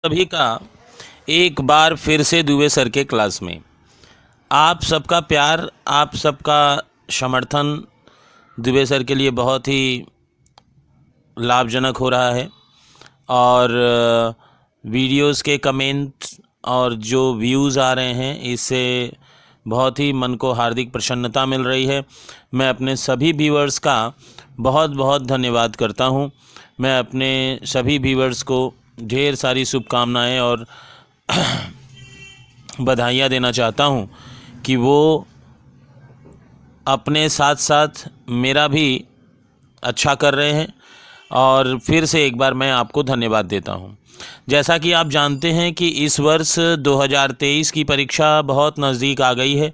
सभी का एक बार फिर से दुबे सर के क्लास में आप सबका प्यार, आप सबका समर्थन दुबे सर के लिए बहुत ही लाभजनक हो रहा है। और वीडियोस के कमेंट और जो व्यूज़ आ रहे हैं, इससे बहुत ही मन को हार्दिक प्रसन्नता मिल रही है। मैं अपने सभी व्यूअर्स का बहुत बहुत धन्यवाद करता हूं। मैं अपने सभी व्यूअर्स को ढेर सारी शुभकामनाएं और बधाइयाँ देना चाहता हूं कि वो अपने साथ साथ मेरा भी अच्छा कर रहे हैं। और फिर से एक बार मैं आपको धन्यवाद देता हूं। जैसा कि आप जानते हैं कि इस वर्ष 2023 की परीक्षा बहुत नज़दीक आ गई है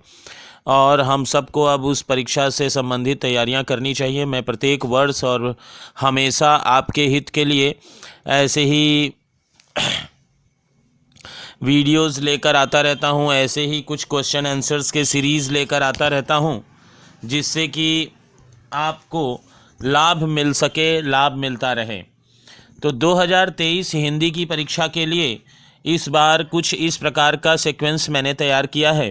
और हम सबको अब उस परीक्षा से संबंधित तैयारियां करनी चाहिए। मैं प्रत्येक वर्ष और हमेशा आपके हित के लिए ऐसे ही वीडियोस लेकर आता रहता हूं, ऐसे ही कुछ क्वेश्चन आंसर्स के सीरीज़ लेकर आता रहता हूं, जिससे कि आपको लाभ मिल सके, लाभ मिलता रहे। तो 2023 हिंदी की परीक्षा के लिए इस बार कुछ इस प्रकार का सीक्वेंस मैंने तैयार किया है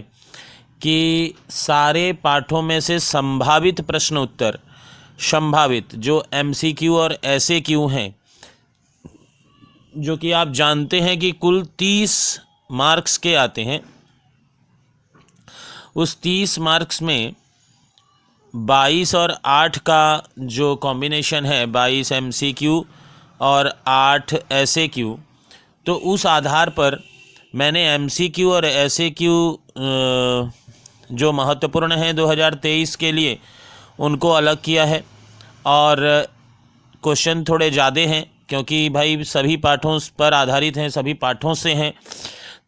कि सारे पाठों में से संभावित प्रश्न उत्तर, संभावित जो एमसीक्यू और एसएक्यू हैं, जो कि आप जानते हैं कि कुल 30 मार्क्स के आते हैं, उस 30 मार्क्स में 22 और 8 का जो कॉम्बिनेशन है, 22 एमसीक्यू और 8 एसएक्यू, तो उस आधार पर मैंने एमसीक्यू और एसएक्यू जो महत्वपूर्ण हैं 2023 के लिए, उनको अलग किया है। और क्वेश्चन थोड़े ज़्यादा हैं क्योंकि भाई सभी पाठों पर आधारित हैं, सभी पाठों से हैं।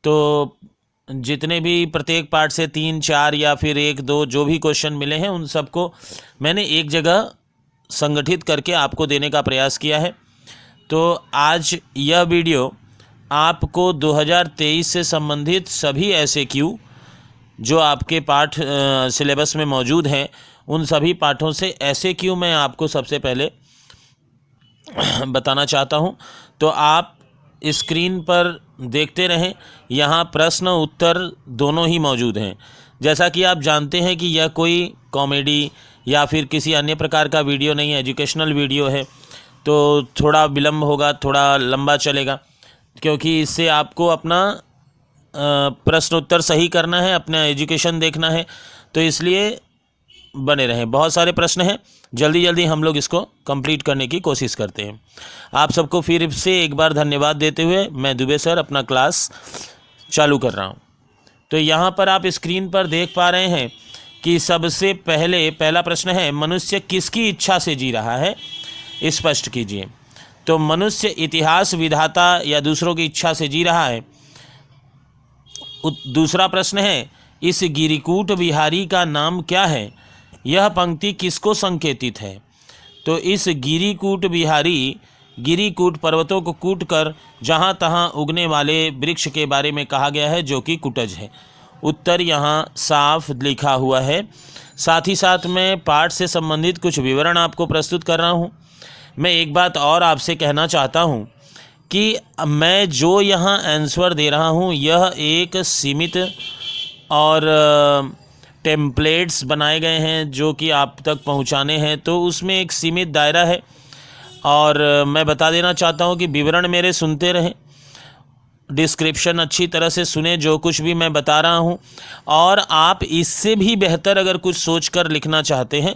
तो जितने भी प्रत्येक पार्ट से 3, 4 या फिर 1, 2 जो भी क्वेश्चन मिले हैं, उन सबको मैंने एक जगह संगठित करके आपको देने का प्रयास किया है। तो आज यह वीडियो आपको 2023 से संबंधित सभी एसएक्यू जो आपके पाठ सिलेबस में मौजूद हैं, उन सभी पाठों से एसएक्यू मैं आपको सबसे पहले बताना चाहता हूं। तो आप स्क्रीन पर देखते रहें, यहाँ प्रश्न उत्तर दोनों ही मौजूद हैं। जैसा कि आप जानते हैं कि यह कोई कॉमेडी या फिर किसी अन्य प्रकार का वीडियो नहीं है, एजुकेशनल वीडियो है। तो थोड़ा विलम्ब होगा, थोड़ा लंबा चलेगा, क्योंकि इससे आपको अपना प्रश्न उत्तर सही करना है, अपना एजुकेशन देखना है। तो इसलिए बने रहें। बहुत सारे प्रश्न हैं, जल्दी जल्दी हम लोग इसको कंप्लीट करने की कोशिश करते हैं। आप सबको फिर से एक बार धन्यवाद देते हुए मैं दुबे सर अपना क्लास चालू कर रहा हूं। तो यहाँ पर आप स्क्रीन पर देख पा रहे हैं कि सबसे पहला प्रश्न है, मनुष्य किसकी इच्छा से जी रहा है, स्पष्ट कीजिए। तो मनुष्य इतिहास विधाता या दूसरों की इच्छा से जी रहा है। दूसरा प्रश्न है, इस गिरिकूट विहारी का नाम क्या है, यह पंक्ति किसको संकेतित है। तो इस गिरिकूट विहारी, गिरिकूट पर्वतों को कूट कर जहाँ तहाँ उगने वाले वृक्ष के बारे में कहा गया है, जो कि कुटज है। उत्तर यहाँ साफ लिखा हुआ है। साथ ही साथ मैं पाठ से संबंधित कुछ विवरण आपको प्रस्तुत कर रहा हूँ। मैं एक बात और आपसे कहना चाहता हूँ कि मैं जो यहाँ आंसर दे रहा हूँ, यह एक सीमित और टेम्पलेट्स बनाए गए हैं जो कि आप तक पहुंचाने हैं, तो उसमें एक सीमित दायरा है। और मैं बता देना चाहता हूं कि विवरण मेरे सुनते रहें, डिस्क्रिप्शन अच्छी तरह से सुने जो कुछ भी मैं बता रहा हूं। और आप इससे भी बेहतर अगर कुछ सोचकर लिखना चाहते हैं,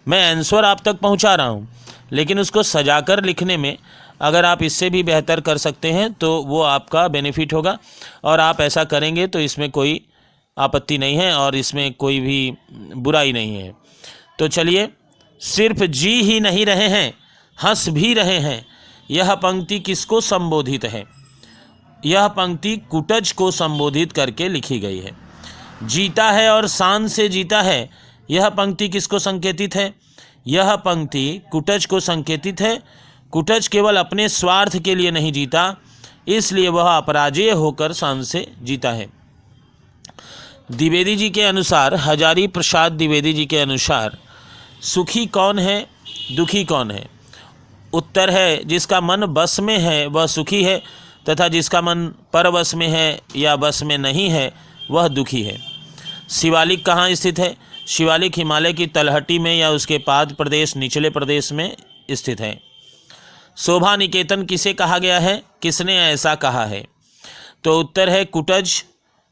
मैं आंसर आप तक पहुंचा रहा हूं, लेकिन उसको सजाकर लिखने में अगर आप इससे भी बेहतर कर सकते हैं तो वो आपका बेनिफिट होगा। और आप ऐसा करेंगे तो इसमें कोई आपत्ति नहीं है और इसमें कोई भी बुराई नहीं है। तो चलिए, सिर्फ जी ही नहीं रहे हैं, हंस भी रहे हैं, यह पंक्ति किसको संबोधित है। यह पंक्ति कुटज को संबोधित करके लिखी गई है। जीता है और शान से जीता है, यह पंक्ति किसको संकेतित है। यह पंक्ति कुटज को संकेतित है। कुटज केवल अपने स्वार्थ के लिए नहीं जीता, इसलिए वह अपराजेय होकर शान से जीता है। द्विवेदी जी के अनुसार, हजारी प्रसाद द्विवेदी जी के अनुसार, सुखी कौन है, दुखी कौन है। उत्तर है, जिसका मन बस में है वह सुखी है तथा जिसका मन परवश में है या वश में नहीं है वह दुखी है। शिवालिक कहाँ स्थित है? शिवालिक हिमालय की तलहटी में या उसके पाद प्रदेश निचले प्रदेश में स्थित है। शोभा निकेतन किसे कहा गया है? किसने ऐसा कहा है? तो उत्तर है कुटज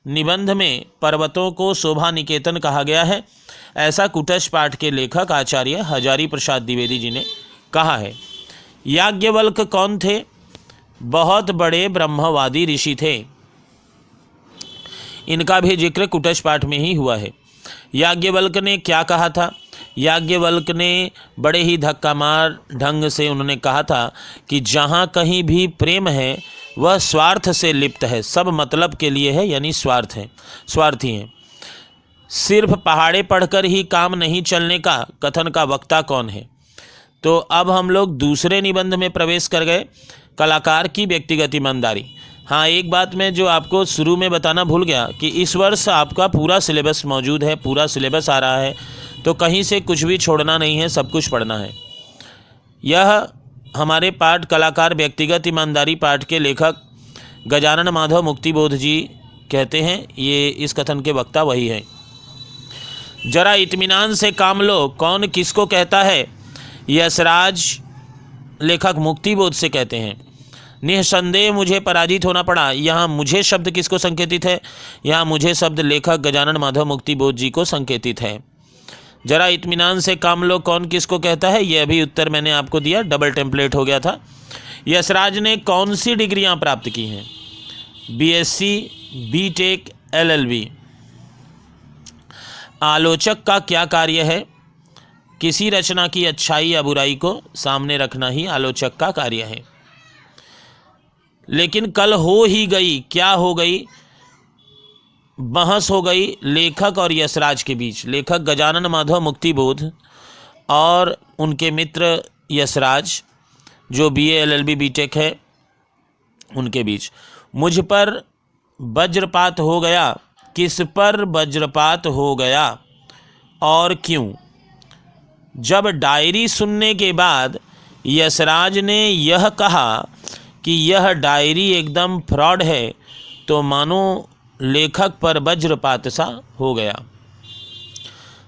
निबंध में पर्वतों को शोभा निकेतन कहा गया है। ऐसा कुटज पाठ के लेखक आचार्य हजारी प्रसाद द्विवेदी जी ने कहा है। याज्ञवल्क कौन थे? बहुत बड़े ब्रह्मवादी ऋषि थे। इनका भी जिक्र कुटज पाठ में ही हुआ है। याज्ञवल्क ने क्या कहा था? याज्ञवल्क ने बड़े ही धक्का मार ढंग से उन्होंने कहा था कि जहाँ कहीं भी प्रेम है वह स्वार्थ से लिप्त है, सब मतलब के लिए है, यानी स्वार्थी हैं। सिर्फ पहाड़े पढ़कर ही काम नहीं चलने का कथन का वक्ता कौन है? तो अब हम लोग दूसरे निबंध में प्रवेश कर गए, कलाकार की व्यक्तिगत ईमानदारी। हाँ, एक बात मैं जो आपको शुरू में बताना भूल गया कि इस वर्ष आपका पूरा सिलेबस मौजूद है, पूरा सिलेबस आ रहा है, तो कहीं से कुछ भी छोड़ना नहीं है, सब कुछ पढ़ना है। यह हमारे पाठ कलाकार व्यक्तिगत ईमानदारी पाठ के लेखक गजानन माधव मुक्तिबोध जी कहते हैं, ये इस कथन के वक्ता वही है। जरा इत्मीनान से काम लो कौन किसको कहता है? यशराज लेखक मुक्तिबोध से कहते हैं। निःसंदेह मुझे पराजित होना पड़ा। यहाँ मुझे शब्द किसको संकेतित है? यहाँ मुझे शब्द लेखक गजानन माधव मुक्तिबोध जी को संकेतित है। जरा इत्मीनान से काम लो कौन किसको कहता है, यह भी उत्तर मैंने आपको दिया, डबल टेम्पलेट हो गया था। यशराज ने कौन सी डिग्रियां प्राप्त की हैं? BSc, BTech, LLB. आलोचक का क्या कार्य है? किसी रचना की अच्छाई या बुराई को सामने रखना ही आलोचक का कार्य है। लेकिन कल हो ही गई, क्या हो गई? बहस हो गई लेखक और यशराज के बीच। लेखक गजानन माधव मुक्तिबोध और उनके मित्र यशराज जो बीए, एलएलबी, बीटेक है, उनके बीच। मुझ पर वज्रपात हो गया। किस पर वज्रपात हो गया और क्यों? जब डायरी सुनने के बाद यशराज ने यह कहा कि यह डायरी एकदम फ्रॉड है, तो मानो लेखक पर वज्रपात सा हो गया।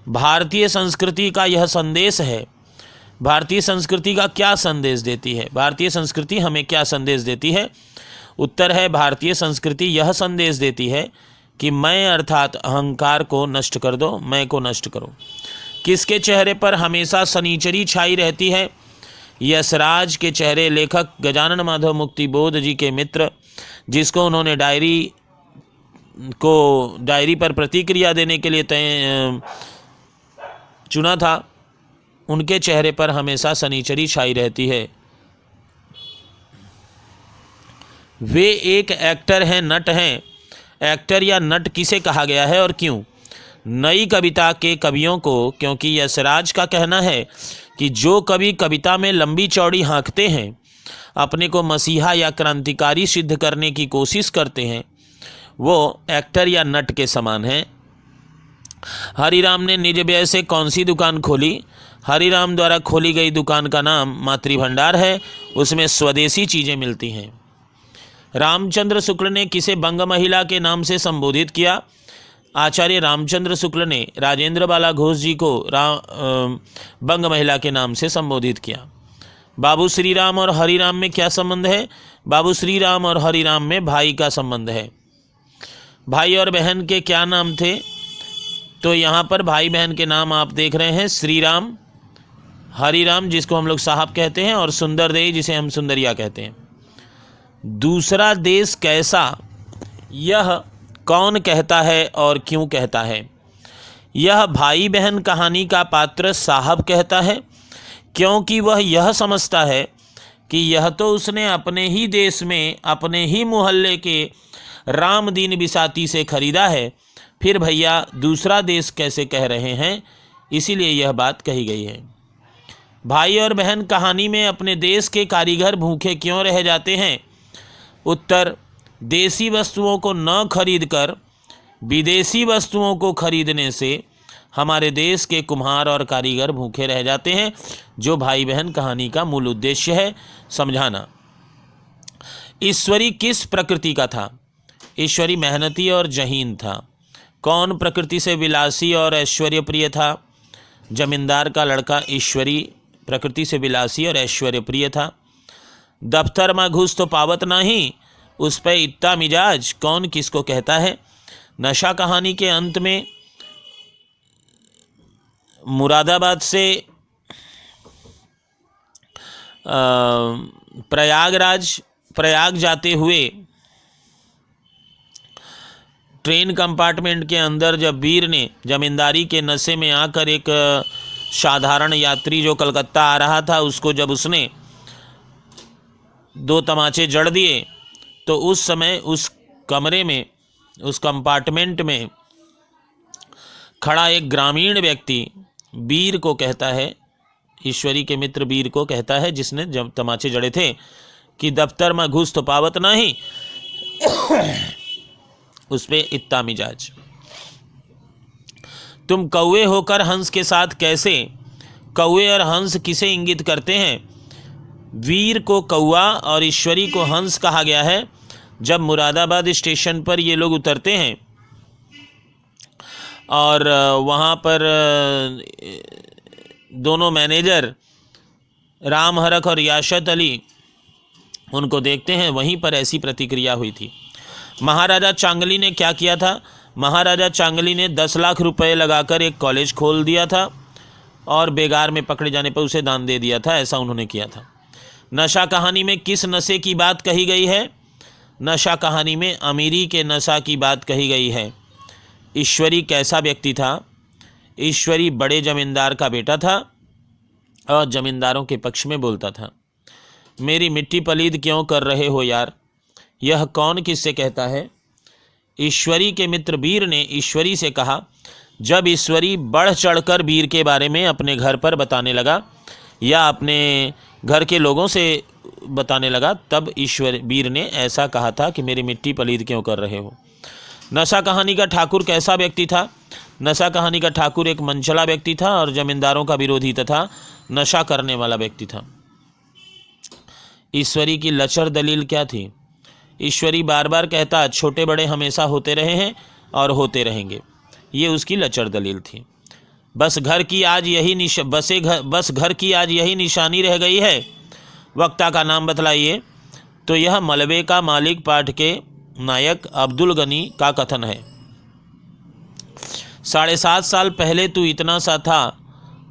भारतीय संस्कृति का यह संदेश है। भारतीय संस्कृति का क्या संदेश देती है? भारतीय संस्कृति हमें क्या संदेश देती है? उत्तर है भारतीय संस्कृति यह संदेश देती है कि मैं अर्थात अहंकार को नष्ट कर दो, मैं को नष्ट करो। किसके चेहरे पर हमेशा शनिचरी छाई रहती है? यशराज के चेहरे। लेखक गजानन माधव मुक्तिबोध जी के मित्र, जिसको उन्होंने डायरी पर प्रतिक्रिया देने के लिए चुना था, उनके चेहरे पर हमेशा शनिचरी छाई रहती है। वे एक एक्टर हैं, नट हैं। एक्टर या नट किसे कहा गया है और क्यों? नई कविता के कवियों को, क्योंकि यशराज का कहना है कि जो कवि कविता में लंबी चौड़ी हाँकते हैं, अपने को मसीहा या क्रांतिकारी सिद्ध करने की कोशिश करते हैं, वो एक्टर या नट के समान हैं। हरिराम ने निज व्यय से कौन सी दुकान खोली? हरिराम द्वारा खोली गई दुकान का नाम मातृ भंडार है, उसमें स्वदेशी चीज़ें मिलती हैं। रामचंद्र शुक्ल ने किसे बंग महिला के नाम से संबोधित किया? आचार्य रामचंद्र शुक्ल ने राजेंद्र बाला घोष जी को बंग महिला के नाम से संबोधित किया। बाबू श्री राम और हरिराम में क्या संबंध है? बाबू श्री राम और हरिराम में भाई का संबंध है। भाई और बहन के क्या नाम थे? तो यहाँ पर भाई बहन के नाम आप देख रहे हैं, श्री राम, हरिराम जिसको हम लोग साहब कहते हैं, और सुंदरदेई जिसे हम सुंदरिया कहते हैं। दूसरा देश कैसा, यह कौन कहता है और क्यों कहता है? यह भाई बहन कहानी का पात्र साहब कहता है, क्योंकि वह यह समझता है कि यह तो उसने अपने ही देश में अपने ही मोहल्ले के राम दीन बिसाती से खरीदा है, फिर भैया दूसरा देश कैसे कह रहे हैं, इसीलिए यह बात कही गई है। भाई और बहन कहानी में अपने देश के कारीगर भूखे क्यों रह जाते हैं? उत्तर, देसी वस्तुओं को न खरीदकर विदेशी वस्तुओं को खरीदने से हमारे देश के कुम्हार और कारीगर भूखे रह जाते हैं, जो भाई बहन कहानी का मूल उद्देश्य है समझाना। ईश्वरी किस प्रकृति का था? ईश्वरी मेहनती और जहीन था। कौन प्रकृति से विलासी और ऐश्वर्य प्रिय था? जमींदार का लड़का ईश्वरी प्रकृति से विलासी और ऐश्वर्य प्रिय था। दफ्तर में घुस तो पावत नहीं, उस पर इत्ता मिजाज कौन किसको कहता है? नशा कहानी के अंत में मुरादाबाद से प्रयाग जाते हुए ट्रेन कंपार्टमेंट के अंदर जब वीर ने जमींदारी के नशे में आकर एक साधारण यात्री जो कलकत्ता आ रहा था उसको जब उसने 2 तमाचे जड़ दिए, तो उस समय उस कमरे में, उस कंपार्टमेंट में खड़ा एक ग्रामीण व्यक्ति वीर को कहता है, ईश्वरी के मित्र वीर को कहता है जिसने जब तमाचे जड़े थे, कि दफ्तर में घुस तो पावत नहीं, उस पे इत्ता मिजाज। तुम कौवे होकर हंस के साथ कैसे? कौवे और हंस किसे इंगित करते हैं? वीर को कौवा और ईश्वरी को हंस कहा गया है। जब मुरादाबाद स्टेशन पर ये लोग उतरते हैं और वहाँ पर दोनों मैनेजर राम हरख और याशत अली उनको देखते हैं, वहीं पर ऐसी प्रतिक्रिया हुई थी। महाराजा चांगली ने क्या किया था? महाराजा चांगली ने 10 लाख रुपए लगाकर एक कॉलेज खोल दिया था और बेगार में पकड़े जाने पर उसे दान दे दिया था, ऐसा उन्होंने किया था। नशा कहानी में किस नशे की बात कही गई है? नशा कहानी में अमीरी के नशा की बात कही गई है। ईश्वरी कैसा व्यक्ति था? ईश्वरी बड़े जमींदार का बेटा था और जमींदारों के पक्ष में बोलता था। मेरी मिट्टी पलीद क्यों कर रहे हो यार? यह कौन किससे कहता है? ईश्वरी के मित्र वीर ने ईश्वरी से कहा। जब ईश्वरी बढ़ चढ़कर वीर के बारे में अपने घर पर बताने लगा या अपने घर के लोगों से बताने लगा, तब वीर ने ऐसा कहा था कि मेरी मिट्टी पलीद क्यों कर रहे हो। नशा कहानी का ठाकुर कैसा व्यक्ति था? नशा कहानी का ठाकुर एक मनचला व्यक्ति था और जमींदारों का विरोधी तथा नशा करने वाला व्यक्ति था। ईश्वरी की लचर दलील क्या थी? ईश्वरी बार बार कहता छोटे बड़े हमेशा होते रहे हैं और होते रहेंगे, ये उसकी लचर दलील थी। बस घर की आज यही निशानी रह गई है। वक्ता का नाम बतलाइए। तो यह मलबे का मालिक पाठ के नायक अब्दुल गनी का कथन है। 7.5 साल पहले तू इतना सा था,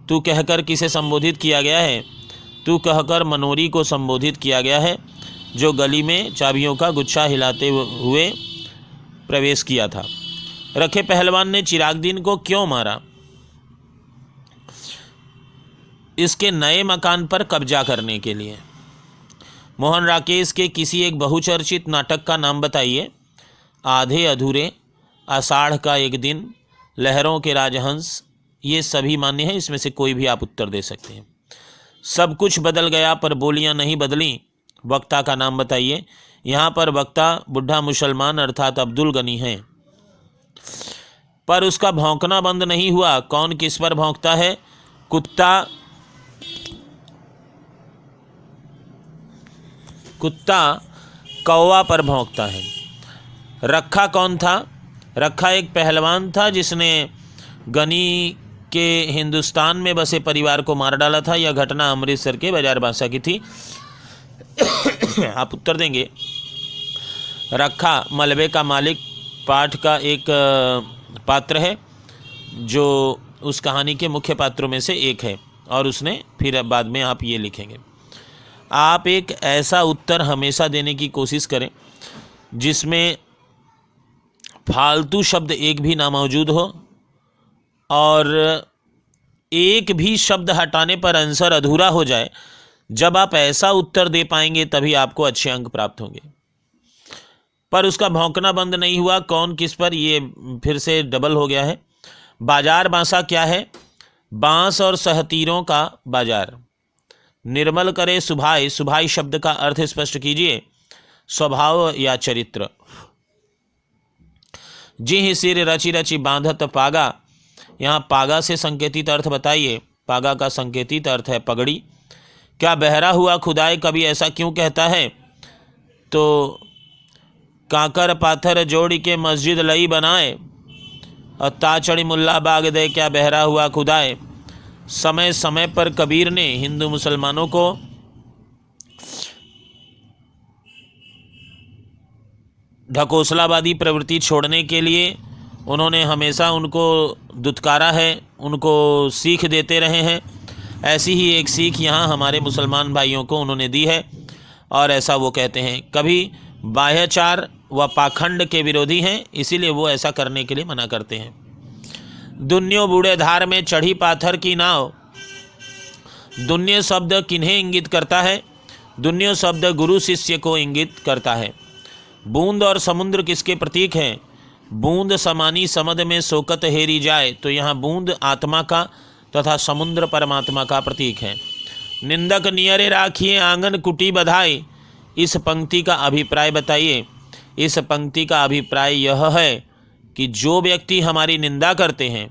तू कहकर किसे संबोधित किया गया है? तू कहकर मनोरी को संबोधित किया गया है, जो गली में चाबियों का गुच्छा हिलाते हुए प्रवेश किया था। रखे पहलवान ने चिरागदीन को क्यों मारा? इसके नए मकान पर कब्जा करने के लिए। मोहन राकेश के किसी एक बहुचर्चित नाटक का नाम बताइए। आधे अधूरे, आषाढ़ का एक दिन, लहरों के राजहंस, ये सभी मान्य हैं। इसमें से कोई भी आप उत्तर दे सकते हैं। सब कुछ बदल गया पर बोलियां नहीं बदली। वक्ता का नाम बताइए। यहाँ पर वक्ता बुढ़ा मुसलमान अर्थात अब्दुल गनी हैं। पर उसका भौंकना बंद नहीं हुआ। कौन किस पर भौंकता है? कुत्ता कौवा पर भौंकता है। रखा कौन था? रखा एक पहलवान था जिसने गनी के हिंदुस्तान में बसे परिवार को मार डाला था। यह घटना अमृतसर के बाजार बादशाह की थी। आप उत्तर देंगे। रखा मलबे का मालिक पाठ का एक पात्र है जो उस कहानी के मुख्य पात्रों में से एक है, और उसने फिर बाद में आप ये लिखेंगे। आप एक ऐसा उत्तर हमेशा देने की कोशिश करें जिसमें फालतू शब्द एक भी ना मौजूद हो, और एक भी शब्द हटाने पर आंसर अधूरा हो जाए। जब आप ऐसा उत्तर दे पाएंगे तभी आपको अच्छे अंक प्राप्त होंगे। पर उसका भौंकना बंद नहीं हुआ। कौन किस पर, ये फिर से डबल हो गया है। बाजार बांसा क्या है? बांस और सहतीरों का बाजार। निर्मल करे सुभाई। सुभाई शब्द का अर्थ स्पष्ट कीजिए। स्वभाव या चरित्र। जी सिर रची रची बांधत पागा। यहाँ पागा से संकेतित अर्थ बताइए। पागा का संकेतित अर्थ है पगड़ी। क्या बहरा हुआ खुदाई कभी ऐसा क्यों कहता है? तो काकर पाथर जोड़ के मस्जिद लई बनाए, और ताचड़ी मुल्ला बाग दे क्या बहरा हुआ खुदाए। समय समय पर कबीर ने हिंदू मुसलमानों को ढकोसलावादी प्रवृत्ति छोड़ने के लिए उन्होंने हमेशा उनको दुत्कारा है, उनको सीख देते रहे हैं। ऐसी ही एक सीख यहाँ हमारे मुसलमान भाइयों को उन्होंने दी है। और ऐसा वो कहते हैं, कभी बाह्यचार व पाखंड के विरोधी हैं, इसीलिए वो ऐसा करने के लिए मना करते हैं। दुन्यो बूढ़े धार में चढ़ी पाथर की नाव। दुन्य शब्द किन्हें इंगित करता है? दुन्यो शब्द गुरु शिष्य को इंगित करता है। बूंद और समुद्र किसके प्रतीक हैं? बूंद समानी समद में शोकत हेरी जाए, तो यहाँ बूंद आत्मा का तथा समुद्र परमात्मा का प्रतीक है। निंदक नियरे राखिए आंगन कुटी बधाई। इस पंक्ति का अभिप्राय बताइए। इस पंक्ति का अभिप्राय यह है कि जो व्यक्ति हमारी निंदा करते हैं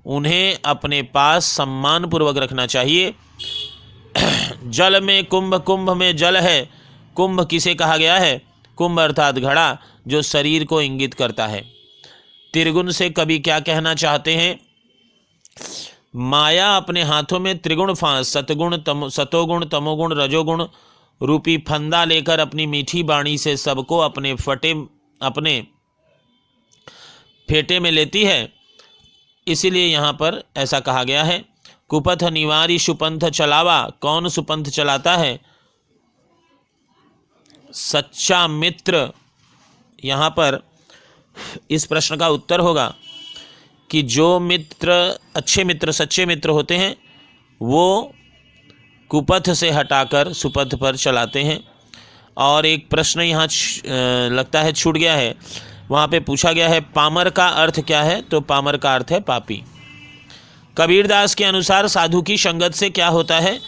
उन्हें अपने पास सम्मानपूर्वक रखना चाहिए। जल में कुंभ, कुंभ में जल है। कुंभ किसे कहा गया है? कुंभ अर्थात घड़ा, जो शरीर को इंगित करता है। त्रिगुण से कवि क्या कहना चाहते हैं? माया अपने हाथों में त्रिगुण फांस, सतोगुण तमोगुण रजोगुण रूपी फंदा लेकर अपनी मीठी बाणी से सबको अपने फेटे में लेती है। इसीलिए यहाँ पर ऐसा कहा गया है। कुपथ निवारी सुपंथ चलावा। कौन सुपंथ चलाता है? सच्चा मित्र। यहाँ पर इस प्रश्न का उत्तर होगा कि जो मित्र, अच्छे मित्र, सच्चे मित्र होते हैं, वो कुपथ से हटाकर सुपथ पर चलाते हैं। और एक प्रश्न यहाँ लगता है छूट गया है, वहाँ पे पूछा गया है पामर का अर्थ क्या है? तो पामर का अर्थ है पापी। कबीरदास के अनुसार साधु की संगत से क्या होता है?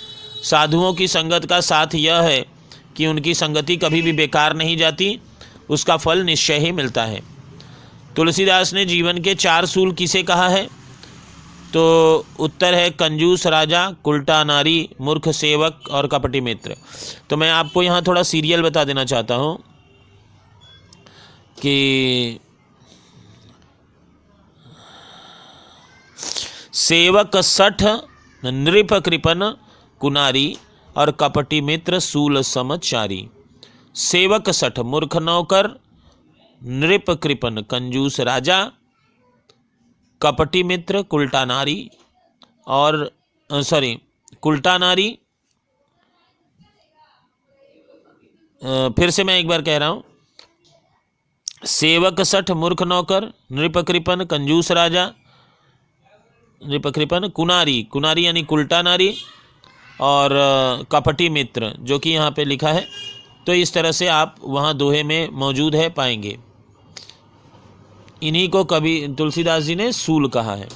साधुओं की संगत का साथ यह है कि उनकी संगति कभी भी बेकार नहीं जाती, उसका फल निश्चय ही मिलता है। तुलसीदास ने जीवन के 4 सूल किसे कहा है? तो उत्तर है कंजूस राजा, उल्टा नारी, मूर्ख सेवक और कपटी मित्र। तो मैं आपको यहाँ थोड़ा सीरियल बता देना चाहता हूँ कि सेवक 60, नृप कृपन कुनारी और कपटी मित्र सूल समचारी। सेवक 60 मूर्ख नौकर, नृप कृपन कंजूस राजा, कपटी मित्र कुल्टा नारी और कुल्टा नारी। फिर से मैं एक बार कह रहा हूँ, सेवक 60 मूर्ख नौकर, नृप कृपन कंजूस राजा, नृप कृपन कुनारी, कुनारी यानी कुल्टा नारी, और कपटी मित्र जो कि यहाँ पे लिखा है। तो इस तरह से आप वहाँ दोहे में मौजूद है पाएंगे। इन्हीं को कवि तुलसीदास जी ने सूल कहा है।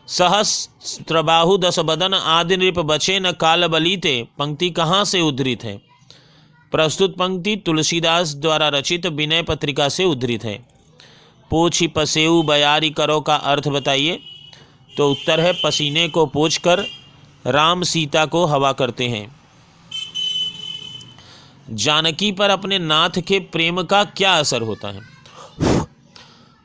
सहस्त्रबाहु 10 बदन आदि नृप बचे न काल बलीते। पंक्ति कहाँ से उद्धृत है? प्रस्तुत पंक्ति तुलसीदास द्वारा रचित विनय पत्रिका से उद्धृत है। पोछी पसेऊ बयारी करो का अर्थ बताइए। तो उत्तर है पसीने को पोंछकर राम सीता को हवा करते हैं। जानकी पर अपने नाथ के प्रेम का क्या असर होता है?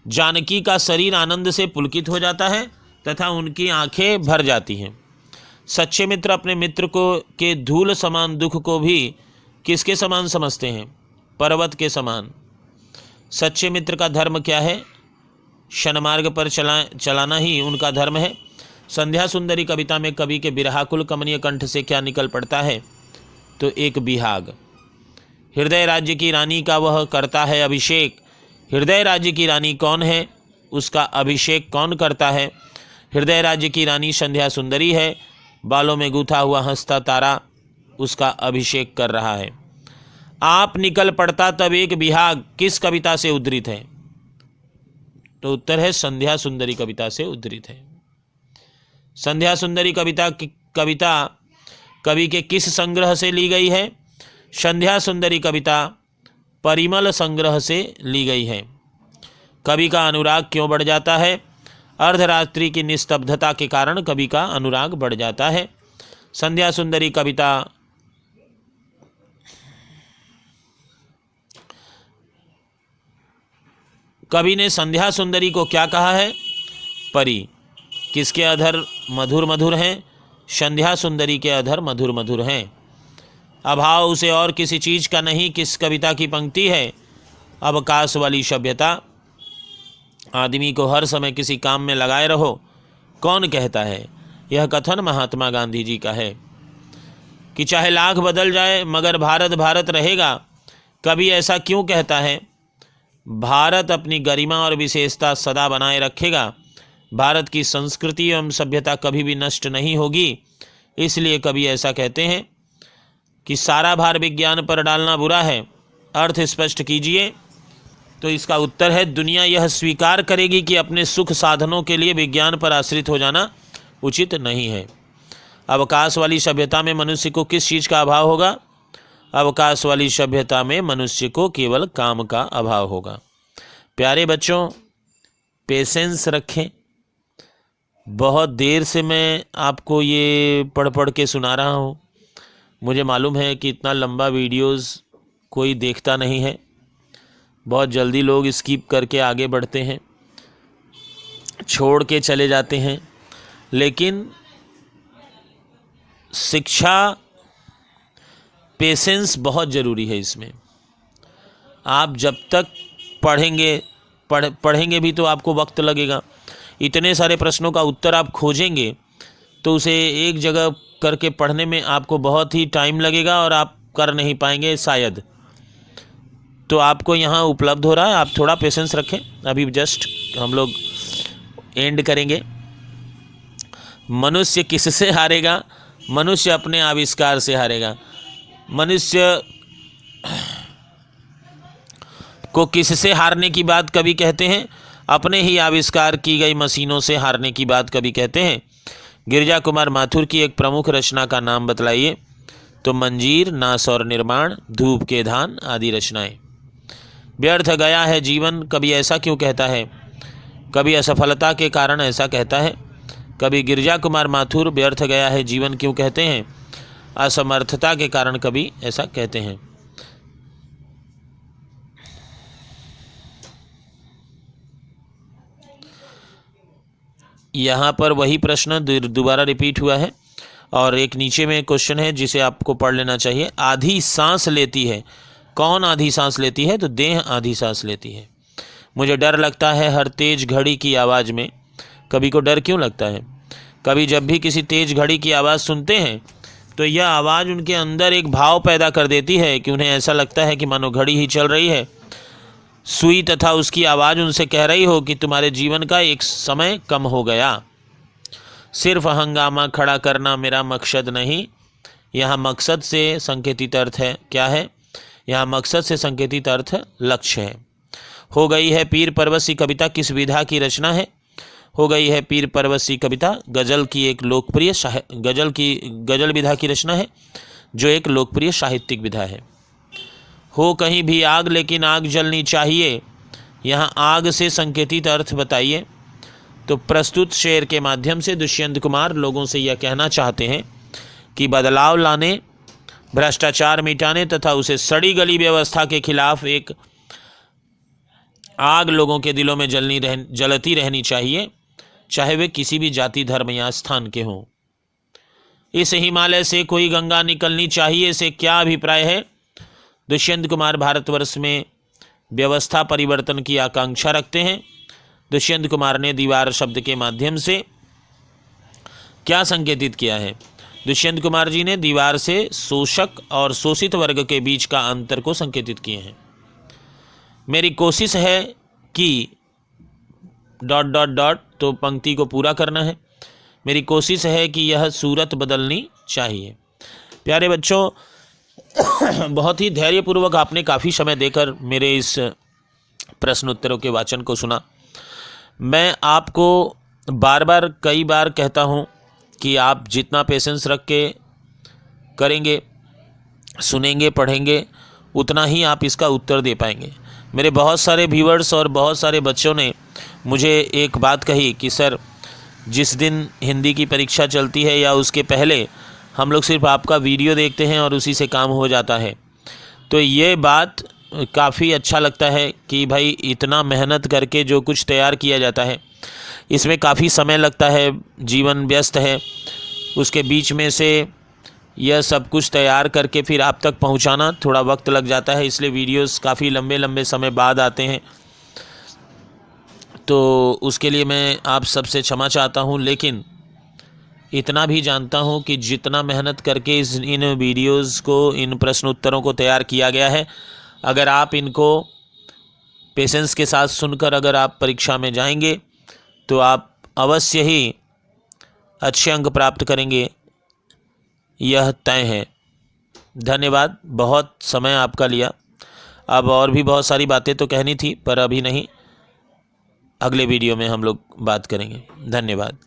जानकी का शरीर आनंद से पुलकित हो जाता है तथा उनकी आंखें भर जाती हैं। सच्चे मित्र अपने मित्र को के धूल समान दुख को भी किसके समान समझते हैं? पर्वत के समान। सच्चे मित्र का धर्म क्या है? शनमार्ग पर चलाना ही उनका धर्म है। संध्या सुंदरी कविता में कवि के बिरहाकुल कमनीय कंठ से क्या निकल पड़ता है? तो एक बिहाग। हृदय राज्य की रानी का वह करता है अभिषेक। हृदय राज्य की रानी कौन है? उसका अभिषेक कौन करता है? हृदय राज्य की रानी संध्या सुंदरी है। बालों में गूथा हुआ हंसता तारा उसका अभिषेक कर रहा है। आप निकल पड़ता तब एक बिहाग किस कविता से उद्धृत है? तो उत्तर है संध्या सुंदरी कविता से उद्धृत है। संध्या सुंदरी कविता कवि के किस संग्रह से ली गई है? संध्या सुंदरी कविता परिमल संग्रह से ली गई है। कवि का अनुराग क्यों बढ़ जाता है? अर्धरात्रि की निस्तब्धता के कारण कवि का अनुराग बढ़ जाता है। संध्या सुंदरी कविता कवि ने संध्या सुंदरी को क्या कहा है? परी। किसके अधर मधुर मधुर हैं? संध्या सुंदरी के अधर मधुर मधुर हैं। अभाव उसे और किसी चीज़ का नहीं, किस कविता की पंक्ति है? अवकाश वाली सभ्यता। आदमी को हर समय किसी काम में लगाए रहो, कौन कहता है? यह कथन महात्मा गांधी जी का है कि चाहे लाख बदल जाए मगर भारत भारत रहेगा। कभी ऐसा क्यों कहता है? भारत अपनी गरिमा और विशेषता सदा बनाए रखेगा। भारत की संस्कृति एवं सभ्यता कभी भी नष्ट नहीं होगी। इसलिए कभी ऐसा कहते हैं कि सारा भार विज्ञान पर डालना बुरा है। अर्थ स्पष्ट कीजिए। तो इसका उत्तर है, दुनिया यह स्वीकार करेगी कि अपने सुख साधनों के लिए विज्ञान पर आश्रित हो जाना उचित नहीं है। अवकाश वाली सभ्यता में मनुष्य को किस चीज़ का अभाव होगा? अवकाश वाली सभ्यता में मनुष्य को केवल काम का अभाव होगा। प्यारे बच्चों, पेशेंस रखें। बहुत देर से मैं आपको ये पढ़ के सुना रहा हूँ। मुझे मालूम है कि इतना लंबा वीडियोस कोई देखता नहीं है। बहुत जल्दी लोग स्किप करके आगे बढ़ते हैं, छोड़ के चले जाते हैं। लेकिन शिक्षा, पेशेंस बहुत ज़रूरी है इसमें। आप जब तक पढ़ेंगे भी तो आपको वक्त लगेगा। इतने सारे प्रश्नों का उत्तर आप खोजेंगे तो उसे एक जगह करके पढ़ने में आपको बहुत ही टाइम लगेगा और आप कर नहीं पाएंगे शायद। तो आपको यहाँ उपलब्ध हो रहा है, आप थोड़ा पेशेंस रखें। अभी जस्ट हम लोग एंड करेंगे। मनुष्य किससे हारेगा? मनुष्य अपने आविष्कार से हारेगा। मनुष्य को किससे हारने की बात कभी कहते हैं? अपने ही आविष्कार की गई मशीनों से हारने की बात कभी कहते हैं। गिरिजा कुमार माथुर की एक प्रमुख रचना का नाम बतलाइए। तो मंजीर, नास और निर्माण, धूप के धान आदि रचनाएं। व्यर्थ गया है जीवन, कभी ऐसा क्यों कहता है? कभी असफलता के कारण ऐसा कहता है। कभी गिरिजा कुमार माथुर व्यर्थ गया है जीवन क्यों कहते हैं? असमर्थता के कारण कभी ऐसा कहते हैं। यहाँ पर वही प्रश्न दोबारा रिपीट हुआ है और एक नीचे में क्वेश्चन है जिसे आपको पढ़ लेना चाहिए। आधी सांस लेती है, कौन आधी सांस लेती है? तो देह आधी सांस लेती है। मुझे डर लगता है हर तेज घड़ी की आवाज़ में। कभी को डर क्यों लगता है? कभी जब भी किसी तेज घड़ी की आवाज़ सुनते हैं तो यह आवाज़ उनके अंदर एक भाव पैदा कर देती है कि उन्हें ऐसा लगता है कि मानो घड़ी ही चल रही है। सुई तथा उसकी आवाज़ उनसे कह रही हो कि तुम्हारे जीवन का एक समय कम हो गया। सिर्फ हंगामा खड़ा करना मेरा मकसद नहीं। यहाँ मकसद से संकेतित अर्थ है क्या है? यहाँ मकसद से संकेतित अर्थ लक्ष्य है। हो गई है पीर परवसी कविता किस विधा की रचना है? हो गई है पीर परवसी कविता गज़ल की एक लोकप्रिय गज़ल विधा की रचना है, जो एक लोकप्रिय साहित्यिक विधा है। हो कहीं भी आग लेकिन आग जलनी चाहिए, यहाँ आग से संकेतित अर्थ बताइए। तो प्रस्तुत शेर के माध्यम से दुष्यंत कुमार लोगों से यह कहना चाहते हैं कि बदलाव लाने, भ्रष्टाचार मिटाने तथा उसे सड़ी गली व्यवस्था के खिलाफ एक आग लोगों के दिलों में जलती रहनी चाहिए, चाहे वे किसी भी जाति, धर्म या स्थान के हों। इस हिमालय से कोई गंगा निकलनी चाहिए से क्या अभिप्राय है? दुष्यंत कुमार भारतवर्ष में व्यवस्था परिवर्तन की आकांक्षा रखते हैं। दुष्यंत कुमार ने दीवार शब्द के माध्यम से क्या संकेतित किया है? दुष्यंत कुमार जी ने दीवार से शोषक और शोषित वर्ग के बीच का अंतर को संकेतित किए हैं। मेरी कोशिश है कि ... तो पंक्ति को पूरा करना है। मेरी कोशिश है कि यह सूरत बदलनी चाहिए। प्यारे बच्चों, बहुत ही धैर्यपूर्वक आपने काफ़ी समय देकर मेरे इस प्रश्न उत्तरों के वाचन को सुना। मैं आपको बार बार कई बार कहता हूँ कि आप जितना पेशेंस रख के करेंगे, सुनेंगे, पढ़ेंगे, उतना ही आप इसका उत्तर दे पाएंगे। मेरे बहुत सारे व्यूअर्स और बहुत सारे बच्चों ने मुझे एक बात कही कि सर, जिस दिन हिंदी की परीक्षा चलती है या उसके पहले हम लोग सिर्फ आपका वीडियो देखते हैं और उसी से काम हो जाता है। तो ये बात काफ़ी अच्छा लगता है कि भाई इतना मेहनत करके जो कुछ तैयार किया जाता है इसमें काफ़ी समय लगता है, जीवन व्यस्त है, उसके बीच में से यह सब कुछ तैयार करके फिर आप तक पहुंचाना थोड़ा वक्त लग जाता है, इसलिए वीडियोस काफ़ी लंबे लंबे समय बाद आते हैं। तो उसके लिए मैं आप सबसे क्षमा चाहता हूं, लेकिन इतना भी जानता हूं कि जितना मेहनत करके इन वीडियोस को, इन प्रश्न उत्तरों को तैयार किया गया है, अगर आप इनको पेशेंस के साथ सुनकर अगर आप परीक्षा में जाएंगे तो आप अवश्य ही अच्छे अंक प्राप्त करेंगे, यह तय है। धन्यवाद, बहुत समय आपका लिया। अब और भी बहुत सारी बातें तो कहनी थी पर अभी नहीं, अगले वीडियो में हम लोग बात करेंगे। धन्यवाद।